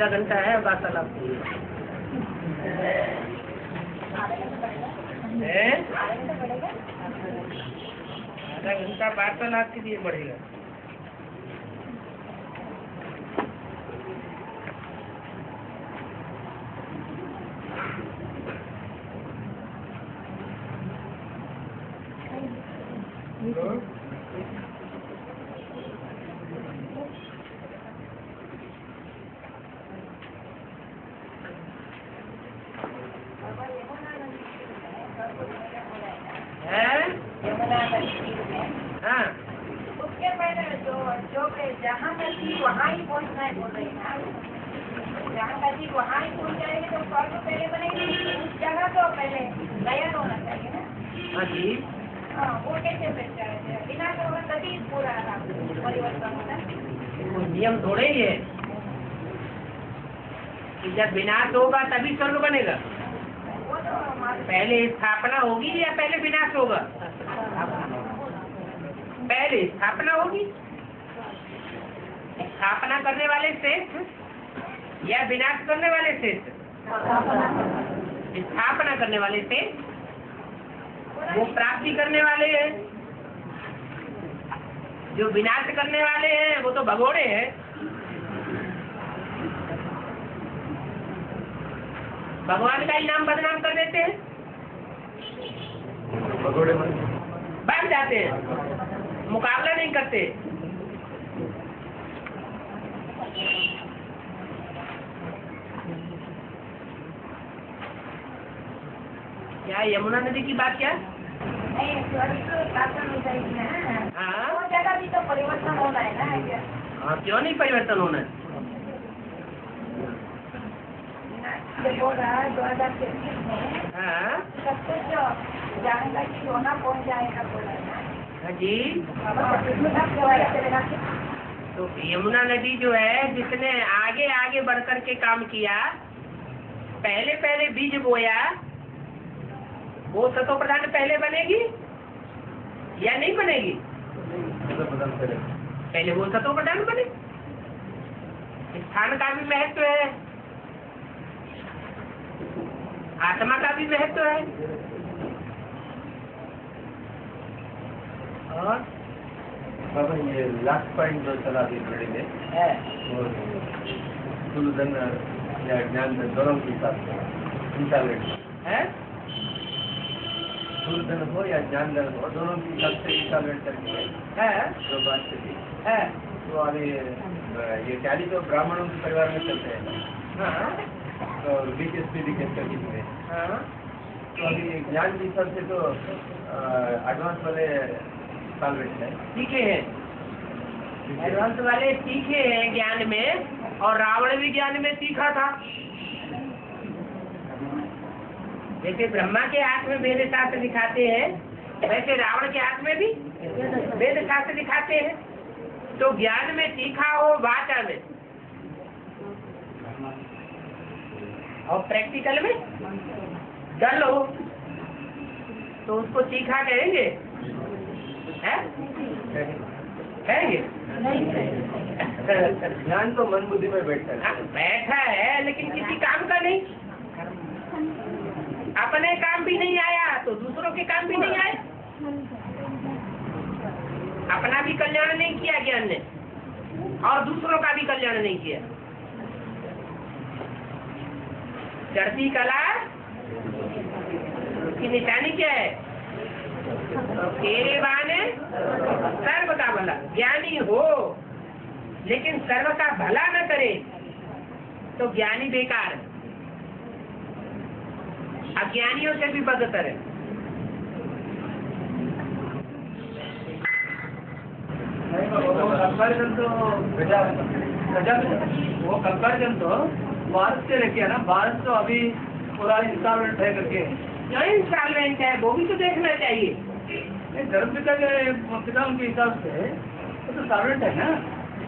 आधा घंटा है वार्तालाप आधा घंटा वार्तालाप के लिए बढ़ेगा। हाँ, उसके पहले जो जहाँ नदी वहाँ ही पहुँचना है बोल रही है ना, जहाँ नदी वहाँ ही पहुँच जाएगी तो स्वर्ग पहले बनेगी, उस जगह तो पहले तैयार होना चाहिए ना। हाँ जी, हाँ, वो कैसे बच जाएगा बिना तो तभी पूरा परिवर्तन होता है। वो नियम थोड़े ही है कि जब विनाश होगा तभी स्वर्ग बनेगा। वो तो पहले स्थापना होगी या पहले विनाश होगा? पहले स्थापना होगी। स्थापना करने वाले श्रेष्ठ या विनाश करने वाले श्रेष्ठ? स्थापना करने वाले श्रेष्ठ, वो प्राप्ति करने वाले हैं। जो विनाश करने वाले हैं वो तो भगोड़े हैं। भगवान का ही नाम बदनाम कर देते हैं, भगोड़े बैठ जाते हैं, मुकाबला नहीं करते। क्या यमुना नदी की बात क्या? नहीं, स्वर्ग शासन हो जाएगी ना, हाँ, वो जगह भी तो परिवर्तन होना है ना। हाँ, क्यों नहीं परिवर्तन होना है? बोल रहा है 2023 में हाँ, सब कुछ जाएगा कि सोना पहुँच जाएगा बोला है ना। हाँ जी। अब तो यमुना नदी जो है, जिसने आगे आगे बढ़ कर के काम किया, पहले पहले बीज बोया, वो सतो प्रधान पहले बनेगी या नहीं बनेगी? पहले वो सतो प्रधान बने। स्थान का भी महत्व है, आत्मा का भी महत्व है। और बाबा ये लास्ट पॉइंट जो चला अभी घड़ी में है धन या ज्ञान दोनों के साथ इंटरनेट है धन हो या ज्ञान धन हो, दोनों की हिसाब से इंटरनेट करके है जो बात चली है। तो अभी ये टैली तो ब्राह्मणों के परिवार में चलते हैं हाँ तो बीकेएसपी में हाँ, तो अभी ज्ञान के हिसाब से तो एडवांस वाले कॉन्वेंट है सीखे हैं, एडवांस वाले सीखे हैं ज्ञान में, और रावण भी ज्ञान में सीखा था। जैसे ब्रह्मा के हाथ में वेद शास्त्र दिखाते हैं, वैसे रावण के हाथ में भी वेद शास्त्र दिखाते हैं। तो ज्ञान में सीखा हो वाचा में, और प्रैक्टिकल में डल हो, तो उसको सीखा कहेंगे? हैं? कहेंगे? ज्ञान तो मन बुद्धि में बैठता है। हाँ, बैठा है लेकिन किसी काम का नहीं। अपने काम भी नहीं आया तो दूसरों के काम भी नहीं आया। अपना भी कल्याण नहीं किया ज्ञान ने, और दूसरों का भी कल्याण नहीं किया। चढ़ती कला की निशानी क्या है? तेरे बहाने सर्व का भला। ज्ञानी हो लेकिन सर्व का भला न करे तो ज्ञानी बेकार है, अज्ञानियों से भी बदतर है। वो कंपैरिजन तो भारत से लेके ना, भारत तो अभी पूरा इंस्टॉलमेंट है करके क्यों इंस्टॉलमेंट है वो भी तो देखना चाहिए। धर्म पिता के हिसाब से वो तो सॉल्वेंट है ना।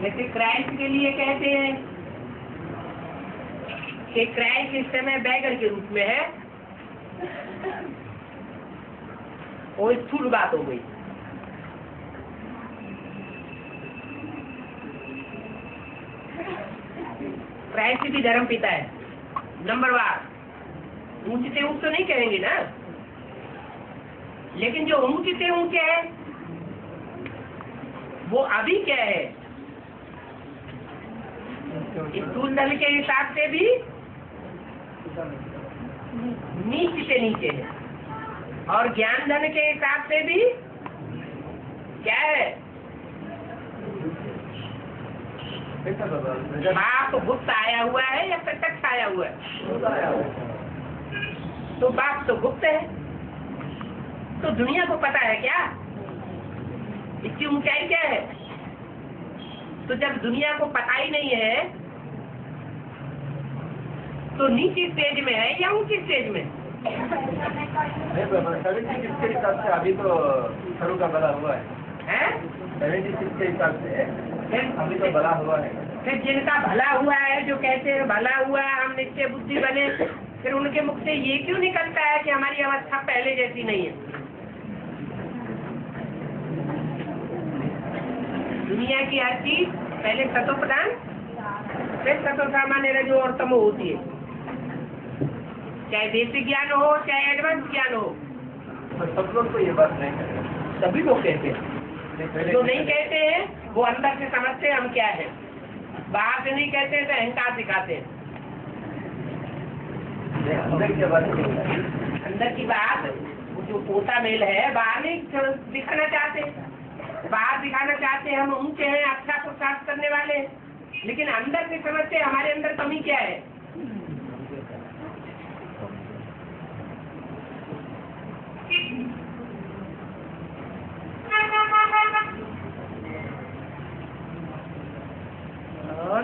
जैसे क्राइस्ट के लिए कहते हैं कि क्राइस्ट इस समय बैगर के रूप में है, वो स्थूल बात हो गई। ऐसे भी धर्म पिता है नंबरवार। ऊंच से ऊंच तो नहीं कहेंगे ना, लेकिन जो ऊंच से ऊंचे है वो अभी क्या है, स्थूल दल के हिसाब से भी नीच से नीचे है, और ज्ञान धन के हिसाब से भी क्या है, बाप गुप्त आया हुआ है या प्रत्यक्ष आया हुआ है? तो बाप तो गुप्त है, तो दुनिया को पता है क्या इसकी ऊंचाई क्या है? तो जब दुनिया को पता ही नहीं है तो नीचे स्टेज में है या ऊंची स्टेज में? के हिसाब से अभी तो शुरू का बड़ा हुआ है 76 के हिसाब से अभी तो बड़ा हुआ है। फिर जिनका भला हुआ है, जो कहते हैं भला हुआ हम निश्चय बुद्धि बने, फिर उनके मुख से ये क्यों निकलता है कि हमारी अवस्था पहले जैसी नहीं है? दुनिया की हर चीज पहले सतो प्रधान, फिर सतो सामान्य रजो और तमो होती है, चाहे देसी ज्ञान हो चाहे एडवांस ज्ञान हो। तो सब लोग तो ये बात नहीं कहते, सभी लोग कहते हैं, जो नहीं कहते हैं वो अंदर से समझते हैं हम क्या है, बाहर से नहीं कहते तो अहंकार दिखाते हैं। अंदर की बात वो जो पोता मेल है बाहर नहीं दिखाना चाहते, बाहर दिखाना चाहते हम ऊंचे हैं, अच्छा पुरुषार्थ करने वाले, लेकिन अंदर से समझते हमारे अंदर कमी क्या है। और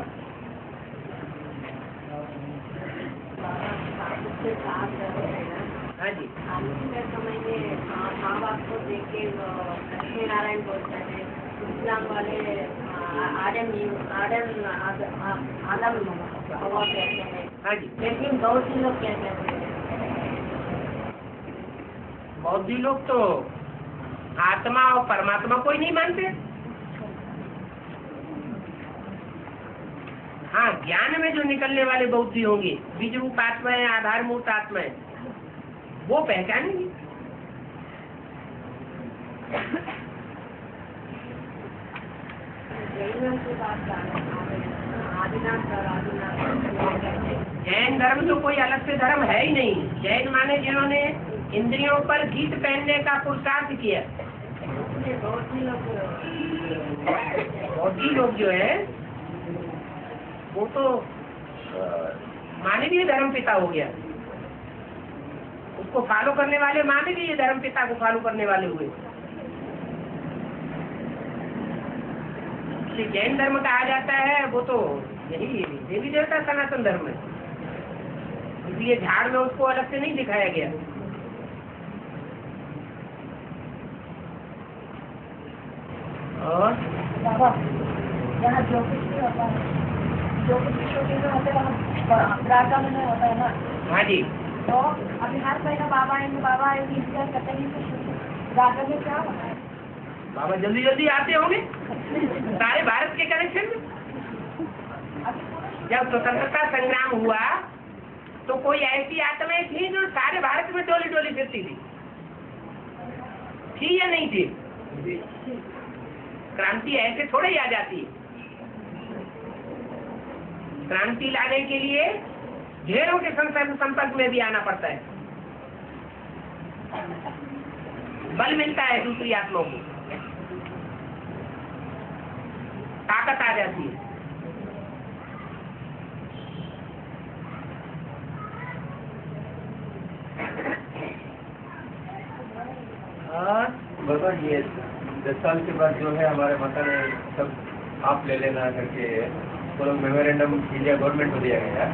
हाँ जी, समय में माँ बाप को देख के लक्ष्मी नारायण बोलते हैं, इस्लाम वाले आदम हवा कहते हैं। हाँ जी, लेकिन बौद्ध लोग क्या कहते हैं? बौद्धि लोग तो आत्मा और परमात्मा को ही नहीं मानते। हाँ, ज्ञान में जो निकलने वाले बौद्धि होंगे, बीज रूप आत्मा है, आधार मूर्त आत्मा है, वो पहचानेंगे। जैन धर्म तो कोई अलग से धर्म है ही नहीं। जैन माने जिन्होंने इंद्रियों पर गीत पहनने का पुरुषार्थ किया। बौद्धि लोग जो है वो तो मानवीय धर्म पिता हो गया, उसको फॉलो करने वाले मानवीय धर्म पिता को फॉलो करने वाले हुए। जैन धर्म कहा जाता है वो तो यही देवी देवता सनातन धर्म है, इसलिए झाड़ में उसको अलग से नहीं दिखाया गया। और यहाँ जो कुछ भी होता है, जो कुछ भी शूटिंग में होता है राजा में नहीं होता है ना। हाँ जी, तो अभी हर महीना बाबा आएंगे इंतजार करते हैं, राजा में क्या होता है? बाबा जल्दी जल्दी आते होंगे सारे भारत के कनेक्शन में। जब स्वतंत्रता संग्राम हुआ तो कोई ऐसी आत्माएं थी जो सारे भारत में डोली डोली फिरती थी या नहीं थी? क्रांति ऐसे थोड़े ही आ जाती है। क्रांति लाने के लिए ढेरों के संपर्क में भी आना पड़ता है, बल मिलता है, दूसरी आत्माओं को ताकत आ जाती है। और बाबा ये 10 साल के बाद जो है हमारे माता ने सब आप ले लेना करके तो मेमोरेंडम इंडिया गवर्नमेंट को दिया गया।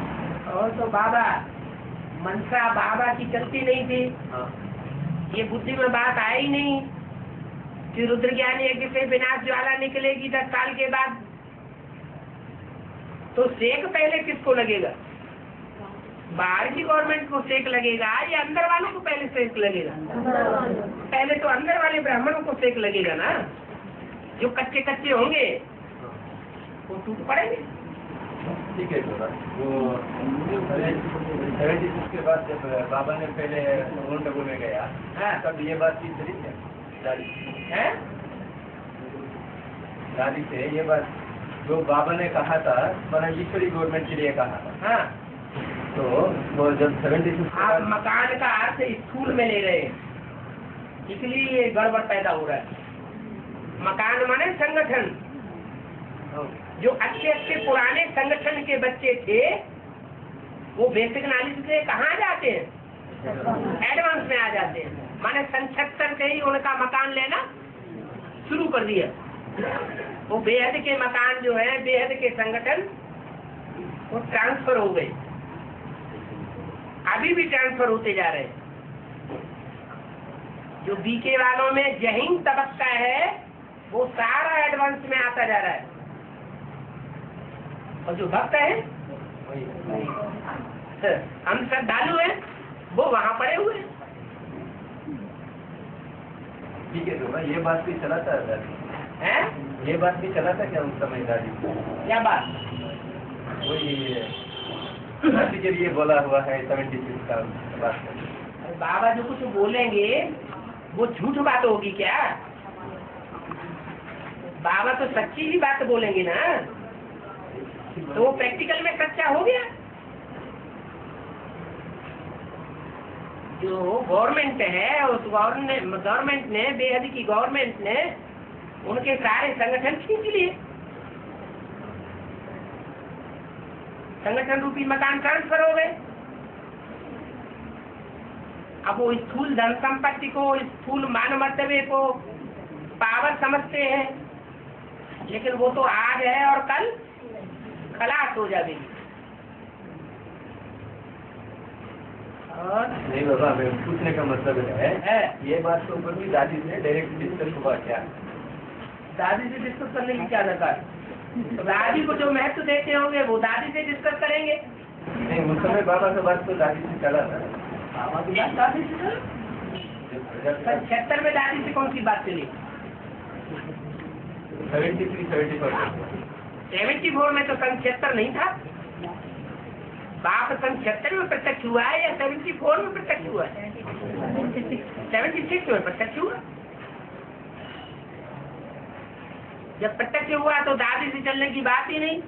और तो बाबा मनसा बाबा की चलती नहीं थी। हाँ। ये बुद्धि में बात आई नहीं कि रुद्र ज्ञान यज्ञ से विनाश ज्वाला निकलेगी 10 साल के बाद। तो सेक पहले किसको लगेगा? बाहर की गवर्नमेंट को सेक लगेगा या अंदर वालों को पहले सेक लगेगा? पहले तो अंदर वाले ब्राह्मणों को सेक लगेगा ना। जो कच्चे कच्चे होंगे वो टूट पड़ेंगे। ठीक है बाबा। वो 76 के बाद जब बाबा ने पहले मोहन डबू में गया, हाँ। तब ये बात की थी क्या दादी हैं? दादी से ये बात जो बाबा ने कहा था, मैंने ईश्वरी गवर्नमेंट के लिए कहा था, हाँ। तो वो जब 76 आप मकान का अर्थ स्थूल में ले रहे हैं, इसलिए ये गड़बड़ पैदा हो रहा है। मकान माने संगठन। जो अच्छे अच्छे पुराने संगठन के बच्चे थे वो बेसिक नॉलेज से कहाँ जाते हैं, एडवांस में आ जाते हैं। माने 76 से ही उनका मकान लेना शुरू कर दिया। वो बेहद के मकान जो है, बेहद के संगठन वो ट्रांसफर हो गए, अभी भी ट्रांसफर होते जा रहे हैं। जो बीके वालों में जहीन तबक्का है वो सारा एडवांस में आता जा रहा है, और जो भक्त है हम श्रद्धालु हैं वो वहाँ पड़े हुए हैं। ठीक है बाबा, ये बात भी चला था दादी, हैं? ये बात भी चला था क्या उस समय दादी? क्या बात? वही दादी जब ये बोला हुआ है 76 का बात कर। अरे बाबा जो कुछ बोलेंगे वो झूठ बात होगी क्या? बाबा तो सच्ची ही बात बोलेंगे ना, तो वो प्रैक्टिकल में सच्चा हो गया। जो गवर्नमेंट है उस गवर्नमेंट ने बेहद की गवर्नमेंट ने उनके सारे संगठन खींच लिए, संगठन रूपी मकान ट्रांसफर हो गए। अब वो स्थूल धन संपत्ति को, स्थूल मान मर्तबे को पावर समझते हैं, लेकिन वो तो आज है और कल खलास हो जाएगी। और नहीं बाबा, मैं पूछने का मतलब है ये बात के ऊपर भी दादी से डायरेक्ट डिस्कस हुआ क्या? दादी से डिस्कस करने की क्या दरकार? तो दादी को जो महत्व देते होंगे वो दादी से डिस्कस करेंगे। नहीं, उस समय बाबा का बात तो दादी से चला था। बाबा की बात दादी से चला? 76 में दादी से कौन सी बात चली? 74 में तो 76 नहीं था। बाप 76 में प्रत्यक्ष हुआ है या 74 में प्रत्यक्ष हुआ है? 76 में प्रत्यक्ष हुआ। जब प्रत्यक्ष हुआ तो दादी से चलने की बात ही नहीं।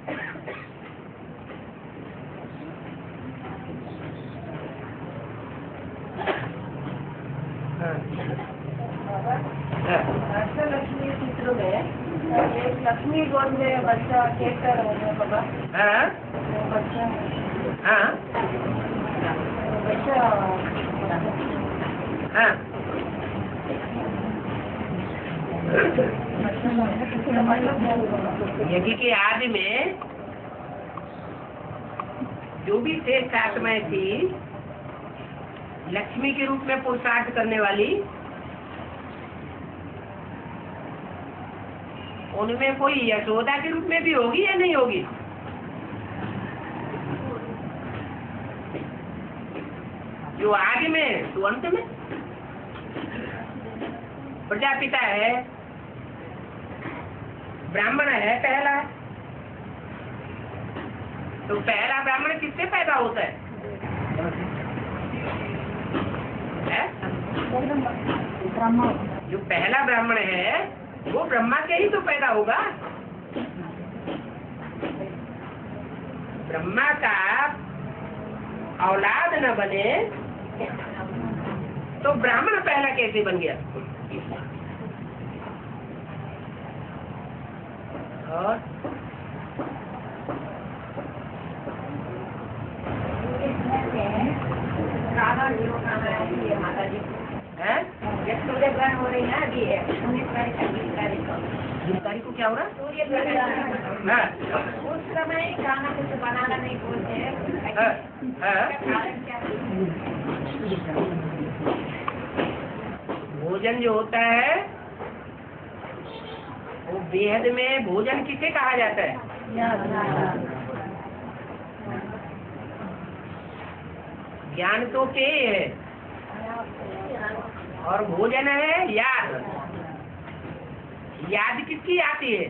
लक्ष्मी चित्र में एक लक्ष्मी गोद में बच्चा केकर हो गया बाबा। हाँ बच्चा हाँ बच्चा हाँ। यज्ञ के आदि में जो भी श्रेष्ठ आत्माएं थी लक्ष्मी के रूप में पुरुषार्थ करने वाली, उनमें कोई यशोदा के रूप में भी होगी या नहीं होगी? जो आदि में तो अंत में प्रजापिता है, ब्राह्मण है पहला, तो पहला ब्राह्मण किससे पैदा होता है? जो पहला ब्राह्मण है वो ब्रह्मा के ही तो पैदा होगा। ब्रह्मा का औलाद न बने तो ब्राह्मण पहला कैसे बन गया? और माता जी है सूर्य ग्रहण हो रही है अभी 19 तारीख को। 20 तारीख को क्या हो रहा? सूर्य ग्रहण हाँ, उस समय खाना कुछ बनाना नहीं बोलते हैं। हाँ, हाँ। कारण क्या है? भोजन जो होता है वो बेहद में भोजन किसे कहा जाता है? ज्ञान तो के है और भोजन है याद। याद किसकी आती है?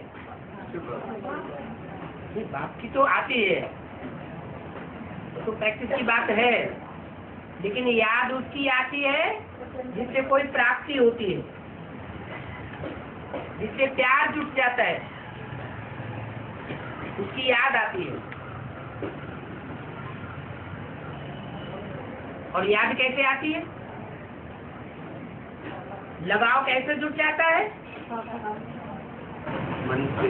बाप की तो आती है, तो प्रैक्टिस की बात है, लेकिन याद उसकी आती है जिससे कोई प्राप्ति होती है, जिससे प्यार जुट जाता है, उसकी याद आती है। और याद कैसे आती है, लगाव कैसे जुट जाता है? मन से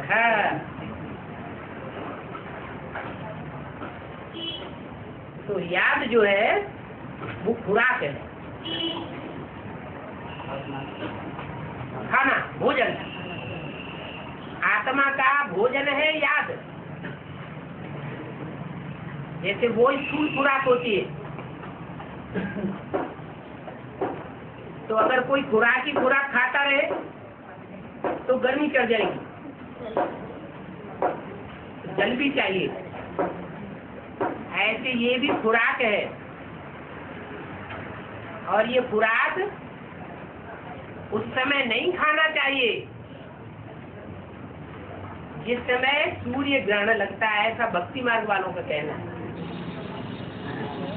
हाँ। तो याद जो है वो खुराक है, खाना, भोजन। आत्मा का भोजन है याद। जैसे वो स्थूल खुराक होती है, तो अगर कोई खुराक ही खुराक खाता रहे तो गर्मी चढ़ जाएगी, जल भी चाहिए। ऐसे ये भी खुराक है, और ये खुराक उस समय नहीं खाना चाहिए जिस समय सूर्य ग्रहण लगता है, ऐसा भक्ति मार्ग वालों का कहना है।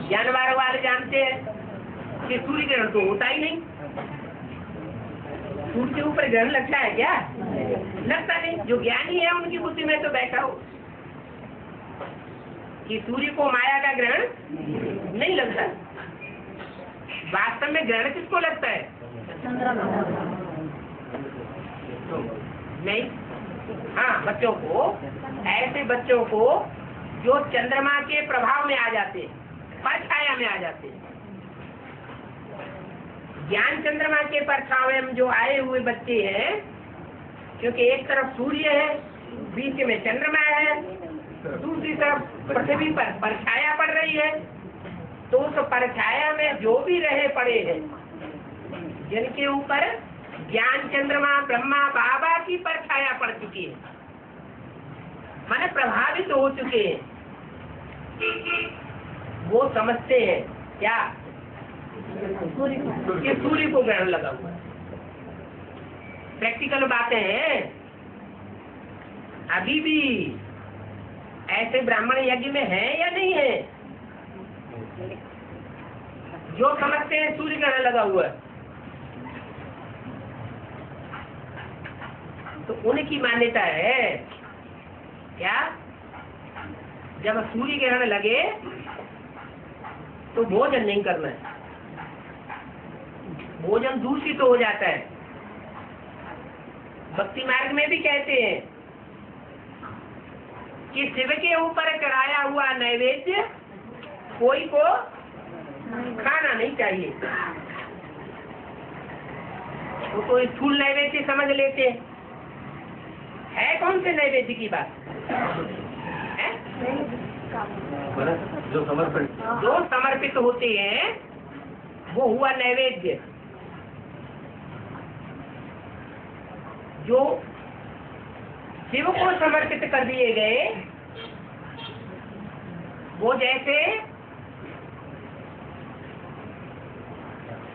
ज्ञान मार्ग वाले जानते हैं कि सूर्य ग्रहण तो होता ही नहीं। सूर्य के ऊपर ग्रहण लगता है क्या? लगता नहीं। जो ज्ञानी है उनकी बुद्धि में तो बैठा हो कि सूर्य को माया का ग्रहण नहीं लगता। वास्तव में ग्रहण किसको लगता है? नहीं। हाँ, बच्चों को, ऐसे बच्चों को जो चंद्रमा के प्रभाव में आ जाते, परछाया में आ जाते। ज्ञान चंद्रमा के परछावे में जो आए हुए बच्चे हैं, क्योंकि एक तरफ सूर्य है, बीच में चंद्रमा है, दूसरी तरफ पृथ्वी पर परछाया पड़ रही है, तो उस परछाया में जो भी रहे पड़े हैं, जिनके ऊपर ज्ञान चंद्रमा ब्रह्मा बाबा की परछाया पड़ चुकी है, माने प्रभावित हो चुके हैं, वो समझते हैं क्या कि सूर्य को ग्रहण लगा हुआ है। प्रैक्टिकल बातें हैं। अभी भी ऐसे ब्राह्मण यज्ञ में है या नहीं है जो समझते हैं सूर्य ग्रहण लगा हुआ है? तो उनकी मान्यता है क्या, जब सूर्य ग्रहण लगे तो भोजन नहीं करना है, भोजन दूषित हो जाता है। भक्ति मार्ग में भी कहते हैं कि शिव के ऊपर चढ़ाया हुआ नैवेद्य कोई को खाना नहीं चाहिए। वो तो स्थूल नैवेद्य समझ लेते है। कौन से नैवेद्य की बात है? जो समर्पित होते हैं वो हुआ नैवेद्य। जो शिव को समर्पित कर दिए गए, वो जैसे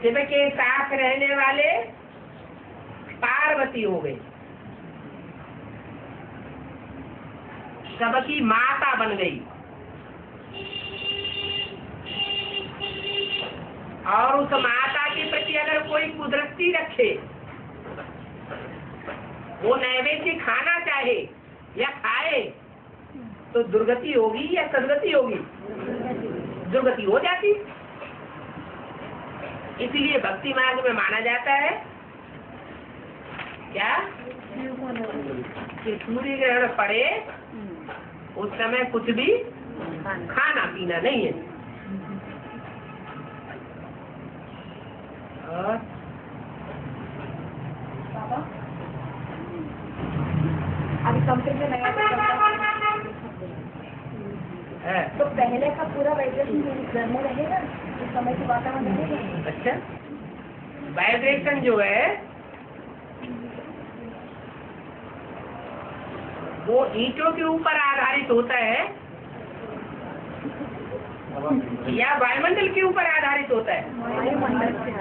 शिव के साथ रहने वाले पार्वती हो गई, सबकी माता बन गई, और उस माता के प्रति अगर कोई कुदरती रखे, वो नैवेद्य खाना चाहे या खाए, तो दुर्गति होगी या सदगति होगी? दुर्गति हो जाती। इसलिए भक्ति मार्ग में माना जाता है क्या कि सूर्य ग्रहण पड़े उस समय कुछ भी खाना पीना नहीं है। और अभी कंपनी में नया है। तो पहले का पूरा वाइब्रेशन घर में रहेगा, उस समय की वातावरण रहेगा। अच्छा, वाइब्रेशन जो है वो ईंटों के ऊपर आधारित होता है या वायुमंडल के ऊपर आधारित होता है? वायुमंडल से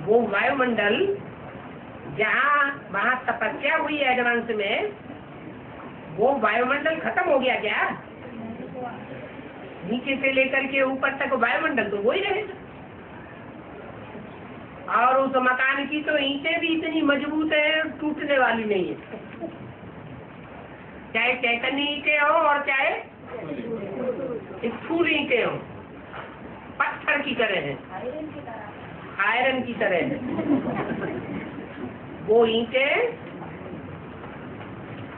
वो वायुमंडल जहाँ वहाँ तपस्या हुई एडवांस में, वो वायुमंडल खत्म हो गया क्या? नीचे से लेकर के ऊपर तक वायुमंडल तो वही रहेगा। और उस मकान की तो ईंटें भी इतनी मजबूत है, टूटने वाली नहीं है, चाहे चैतन्य ईंटें हो और चाहे स्थूल ईंटें हो, पत्थर की तरह है, आयरन की तरह है। वो ईंटें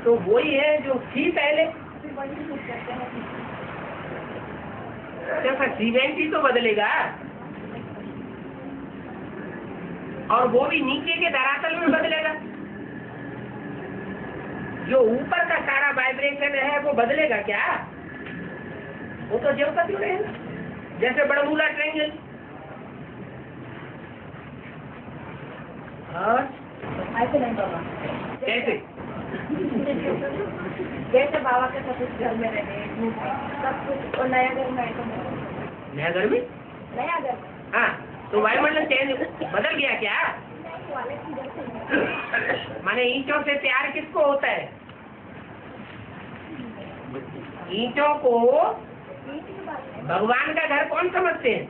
तो वही है जो थी पहले। जैसा सीमेंट ही तो बदलेगा, और वो भी नीचे के धरातल में बदलेगा। जो ऊपर का सारा वाइब्रेशन है वो बदलेगा क्या? वो तो ज्यों का त्यों रहेगा, जैसे बड़मूला ट्रेंगल। और ऐसे नहीं बाबा, कैसे? जैसे बाबा के सब कुछ घर में रहे, सब कुछ, और नया घर में ऐसा नहीं। नया घर में? नया घर हाँ, तो वायुमंडल चेंज बदल गया क्या? माने ईंटों से प्यार किसको होता है? ईंटों को भगवान का घर कौन समझते हैं?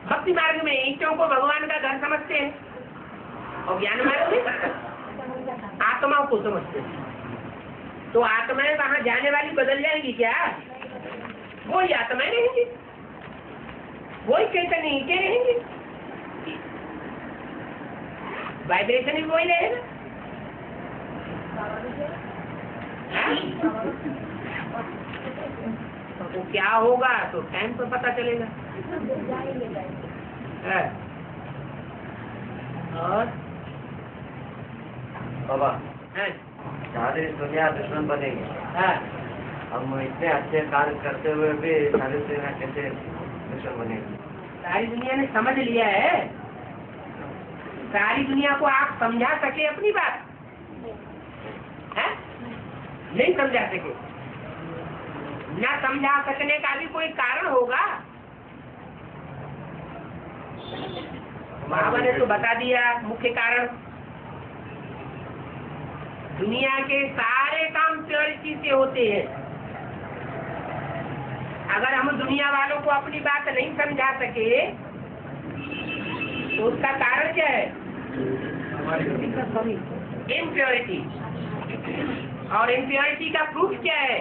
भक्ति मार्ग में ईंटों को भगवान का घर समझते हैं, और ज्ञान मार्ग में आत्माओं को समझते हैं। तो आत्माएं वहां जाने वाली बदल जाएंगी क्या? वही आत्माएं रहेंगी, वही चैतन्य ईंटें रहेंगी, वाइब्रेशन भी वही रहेगा। तो क्या होगा तो टाइम पर पता चलेगा। है। और बाबा, है। सारी दुनिया दुश्मन बनेगी। है। हम इतने अच्छे कार्य करते हुए भी सारी दुनिया कैसे दुश्मन बनेगी? सारी दुनिया ने समझ लिया है। सारी दुनिया को आप समझा सके अपनी बात है? नहीं समझा सके। न समझा सकने का भी कोई कारण होगा। बाबा ने तो बता दिया मुख्य कारण। दुनिया के सारे काम प्योरिटी से होते हैं। अगर हम दुनिया वालों को अपनी बात नहीं समझा सके तो उसका कारण क्या है? इम्प्योरिटी। और इम्प्योरिटी का प्रूफ क्या है?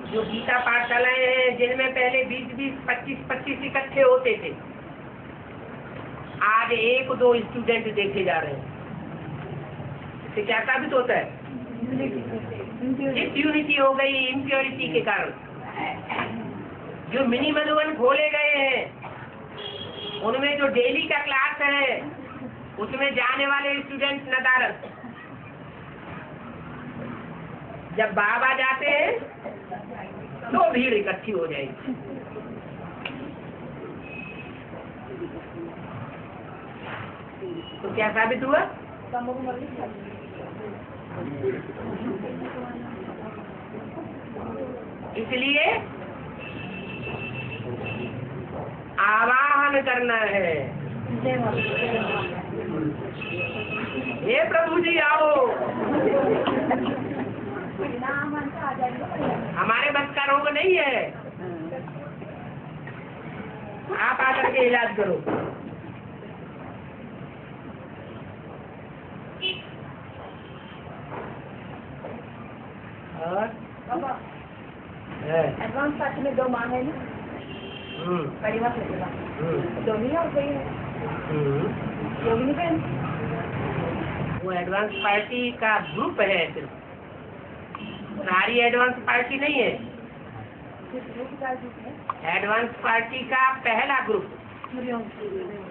जो गीता पाठशालाएं हैं जिनमें पहले 20-20, 25-25 इकट्ठे होते थे, आज 1-2 स्टूडेंट देखे जा रहे हैं। इससे क्या साबित होता है? यूनिटी हो गई इम्प्योरिटी के कारण। जो मिनी मधुबन खोले गए हैं उनमें जो डेली का क्लास है उसमें जाने वाले स्टूडेंट नदारत। जब बाबा जाते हैं तो भीड़ इकट्ठी हो जाएगी। तो क्या साबित हुआ? इसलिए आवाहन करना है, हे प्रभु जी आओ। हमारे बस का रोग नहीं है, आप आकर के इलाज करो। एडवांस पार्टी में 2 मांग है ना, बड़ी बात लगेगा। 2 ही और कोई है योगिनी बहन। वो एडवांस पार्टी का ग्रुप है, सिर्फ सारी एडवांस पार्टी नहीं है। एडवांस पार्टी का पहला ग्रुप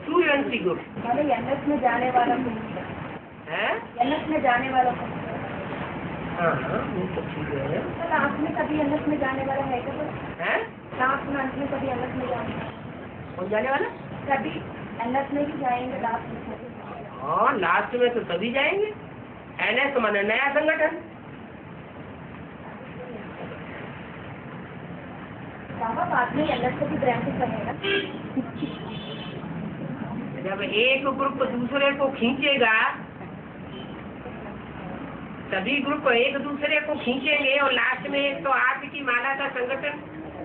सूर्यवंशी ग्रुप एनएस में जाने वाला है। एनएस में जाने वाला हाँ वो तो ठीक है। तो लास्ट में कभी एनएस में जाने वाला है क्या? हैं? लास्ट में अंत में कभी एनएस में जाने कौन जाने वाला? कभी एनएस में ही जाएंगे लास्ट में। हाँ लास्ट में तो सभी जाएंगे। एनएस माने नया संगठन। बाबा बाद में अलग से भी ग्राफिक बनेगा। जब एक ग्रुप दूसरे को खींचेगा, सभी ग्रुप एक दूसरे को खींचेंगे और लास्ट में तो आपकी माला का संगठन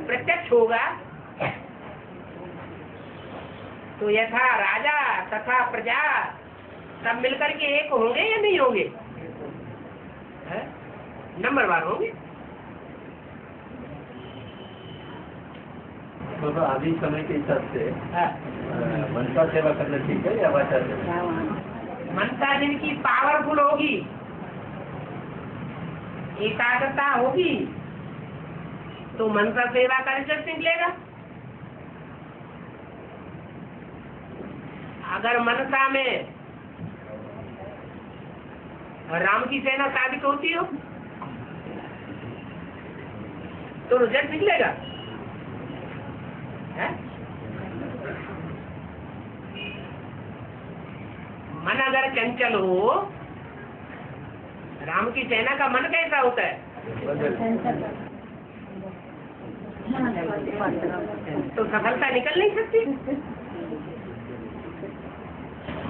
प्रत्यक्ष होगा। तो यथा राजा तथा प्रजा सब मिलकर के एक होंगे या नहीं होंगे? नंबरवार होंगे। तो आदि समय के हिसाब से मनसा सेवा करना ठीक है या वाचा सेवा? मनसा जिनकी पावरफुल होगी, एकाग्रता होगी, तो मनसा सेवा का रिजल्ट निकलेगा। अगर मनसा में राम की सेना साबित होती हो तो रिजल्ट निकलेगा। है? मन अगर चंचल हो, राम की सेना का मन कैसा होता है? तो सफलता निकल नहीं सकती।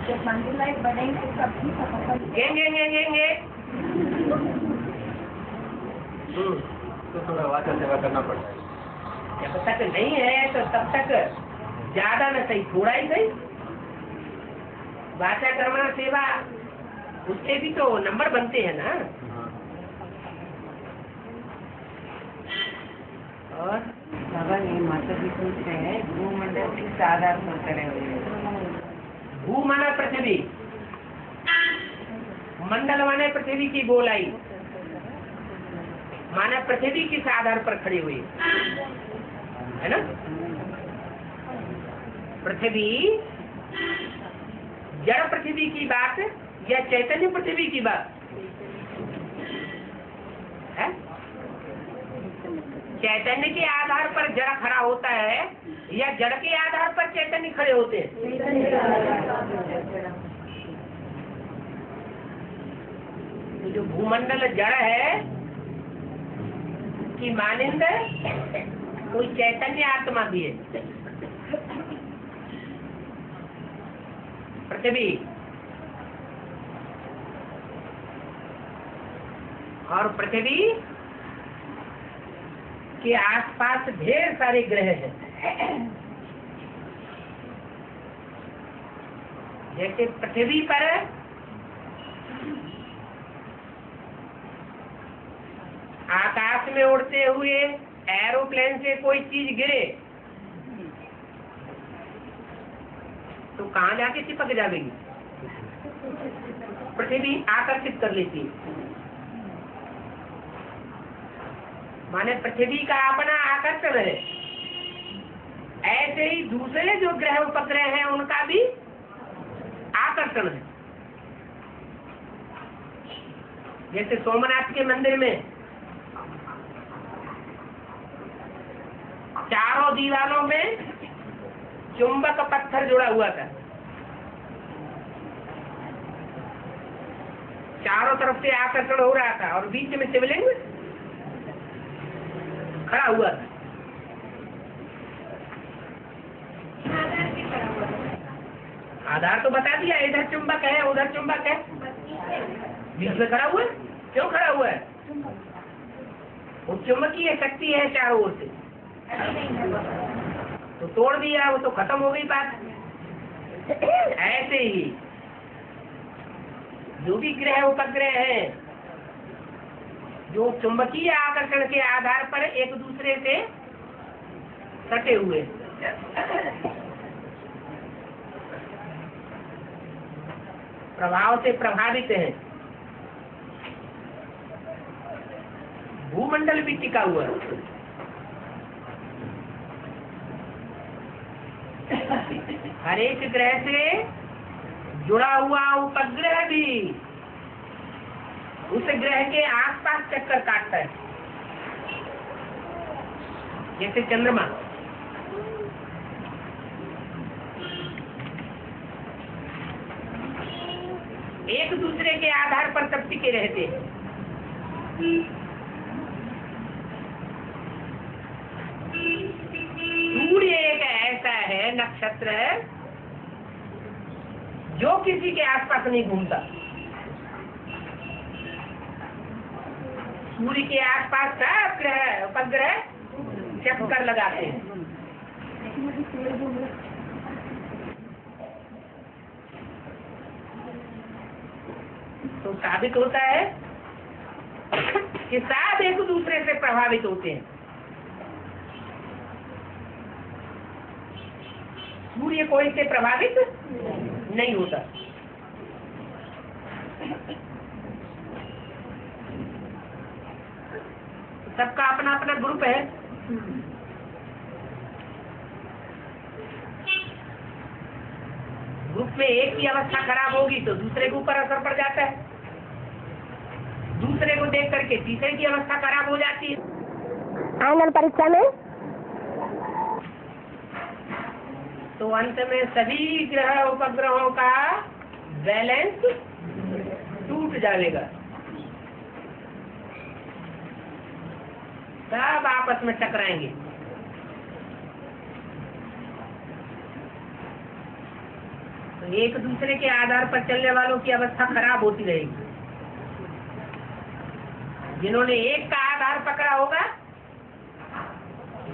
जब मंदिर लाइट बढ़ेंगे तब भी सफलता गेंगे तो थोड़ा वाचा सेवा करना पड़ता है। जब तक नहीं है तो तब तक ज्यादा न सही, थोड़ा ही सही। वाचा कर्मणा सेवा, उससे भी तो नंबर बनते हैं ना। और बाबा ये माता जी पूछते हैं भूमंडल किस आधार पर करे हुए हैं? भू माना पृथ्वी, मंडल माने पृथ्वी की गोलाई, माना पृथ्वी किस आधार पर खड़ी हुई है ना? पृथ्वी जड़ पृथ्वी की बात या चैतन्य पृथ्वी की बात है? चैतन्य के आधार पर जड़ खड़ा होता है या जड़ के आधार पर चैतन्य खड़े होते हैं? तो जो भूमंडल जड़ है कि मानिंद कोई चैतन्य आत्मा भी है। पृथ्वी और पृथ्वी के आसपास ढेर सारे ग्रह हैं। जैसे पृथ्वी पर आकाश में उड़ते हुए एरोप्लेन से कोई चीज गिरे तो कहाँ जाके चिपक जाएगी? पृथ्वी आकर्षित कर लेती है। माने पृथ्वी का अपना आकर्षण है। ऐसे ही दूसरे जो ग्रह उपग्रह हैं उनका भी आकर्षण है। जैसे सोमनाथ के मंदिर में चारों दीवारों में चुंबक पत्थर जुड़ा हुआ था। चारों तरफ से आकर्षण हो रहा था और बीच में शिवलिंग खड़ा हुआ था। आधार तो बता दिया, इधर चुंबक है उधर चुंबक है, बीच में खड़ा हुआ है। क्यों खड़ा हुआ है? वो चुंबकीय शक्ति है चारों ओर से, तो तोड़ दिया, वो तो खत्म हो गई बात। ऐसे ही जो भी ग्रह उपग्रह हैं जो चुंबकीय आकर्षण के आधार पर एक दूसरे से सटे हुए, प्रभाव से प्रभावित हैं। भूमंडल भी टिका हुआ है। हर एक ग्रह से जुड़ा हुआ उपग्रह भी उस ग्रह के आसपास चक्कर काटता है। जैसे चंद्रमा, एक दूसरे के आधार पर सब टिके रहते हैं। नक्षत्र है जो किसी के आसपास नहीं घूमता। सूर्य के आसपास सब ग्रह उपग्रह चक्कर लगाते हैं। तो साबित होता है कि सब एक दूसरे से प्रभावित होते हैं। सूर्य कोई से प्रभावित नहीं होता। सबका अपना अपना ग्रुप है। ग्रुप में एक की अवस्था खराब होगी तो दूसरे के ऊपर असर पड़ जाता है, दूसरे को देख करके तीसरे की अवस्था खराब हो जाती है। आनंद परीक्षा में तो अंत में सभी ग्रह उपग्रहों का बैलेंस टूट जाएगा, सब आपस में टकराएंगे। तो एक दूसरे के आधार पर चलने वालों की अवस्था खराब होती रहेगी। जिन्होंने एक का आधार पकड़ा होगा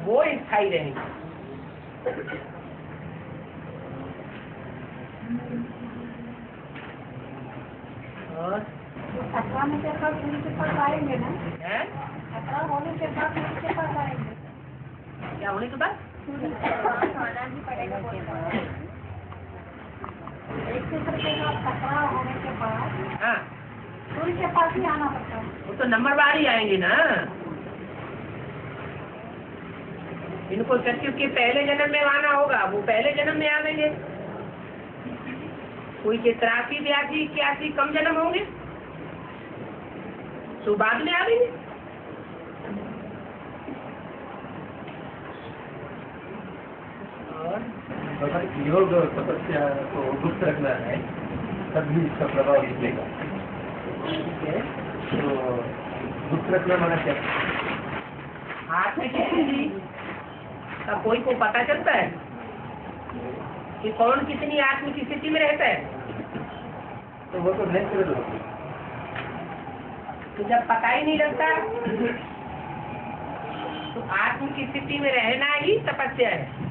वो स्थायी रहेंगे। और में से सब सूर्य के पास आएंगे ना, है? होने के बाद सूर्य के पास आएंगे। क्या होने के बाद सूर्य के पास आना ही पड़ेगा बोलता है। एक दूसरे के साथ टकराव होने के बाद हाँ, सूर्य के पास ही आना पड़ता है। वो तो नंबरवार ही आएंगे ना। इनको सत्युग के पहले जन्म में आना होगा, वो पहले जन्म में आवेंगे। कोई के 83, 82, 81 कम जन्म होंगे तो बाद में आवेंगे। और योग तपस्या को गुप्त रखना है, तभी इसका प्रभाव निकलेगा। ठीक है, तो गुप्त रखना माना क्या? हाथ में किसी का कोई को पता चलता है कि कौन कितनी आत्म की स्थिति में रहता है? तो वो तो नेचुरल होगी। तो जब पता ही नहीं लगता तो आत्म की स्थिति में रहना ही तपस्या है।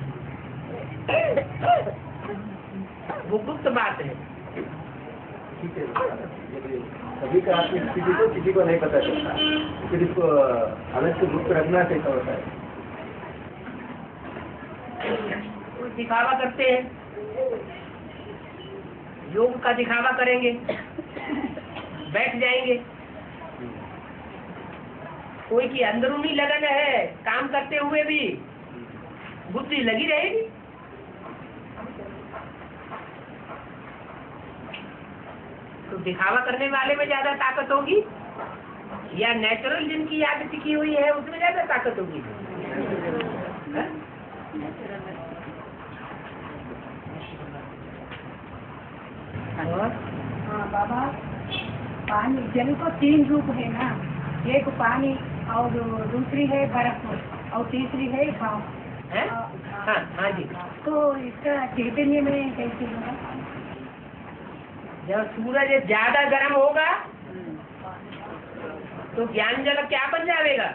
वो गुप्त बात है। ठीक है, सभी का आत्मिक स्थिति तो किसी को नहीं पता चलता, फिर इसको अलग से गुप्त रखना कैसा होता है? वो दिखावा करते हैं, योग का दिखावा करेंगे, बैठ जाएंगे। कोई की अंदरूनी लगन है, काम करते हुए भी बुद्धि लगी रहेगी। तो दिखावा करने वाले में ज्यादा ताकत होगी या नेचुरल जिनकी आदत सीखी हुई है उसमें ज्यादा ताकत होगी? है? हाँ बाबा, पानी जल को 3 रूप है ना, एक पानी और दूसरी है बर्फ और तीसरी है भाप। है? हाँ हाँ जी। तो इसका चैतन्य में कैसे होगा? जब सूरज ज्यादा गर्म होगा तो ज्ञान जल क्या बन जाएगा?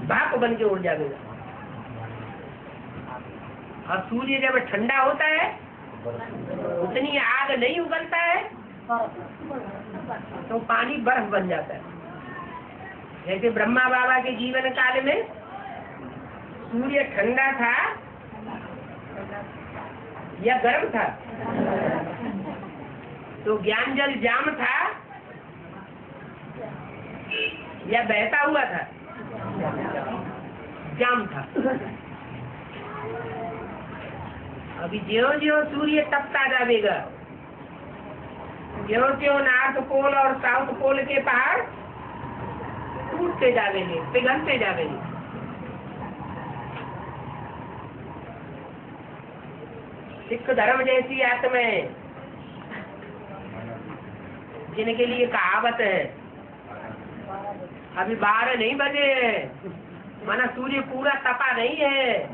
भाप बन के उड़ जाएगा। और सूर्य जब ठंडा होता है उतनी आग नहीं उगलता है तो पानी बर्फ बन जाता है। जैसे ब्रह्मा बाबा के जीवन काल में सूर्य ठंडा था या गर्म था? तो ज्ञान जल जाम था या बहता हुआ था? जाम था। अभी ज्यो ज्यो सूर्य तपता जाएगा, ज्यो ज्यो नॉर्थ पोल और साउथ पोल के पहाड़ टूटते जाएंगे, पिघलते जाएंगे। सिख धर्म जैसी आत्माएं जिनके लिए कहावत है अभी 12 नहीं बजे, माना सूर्य पूरा तपा नहीं है,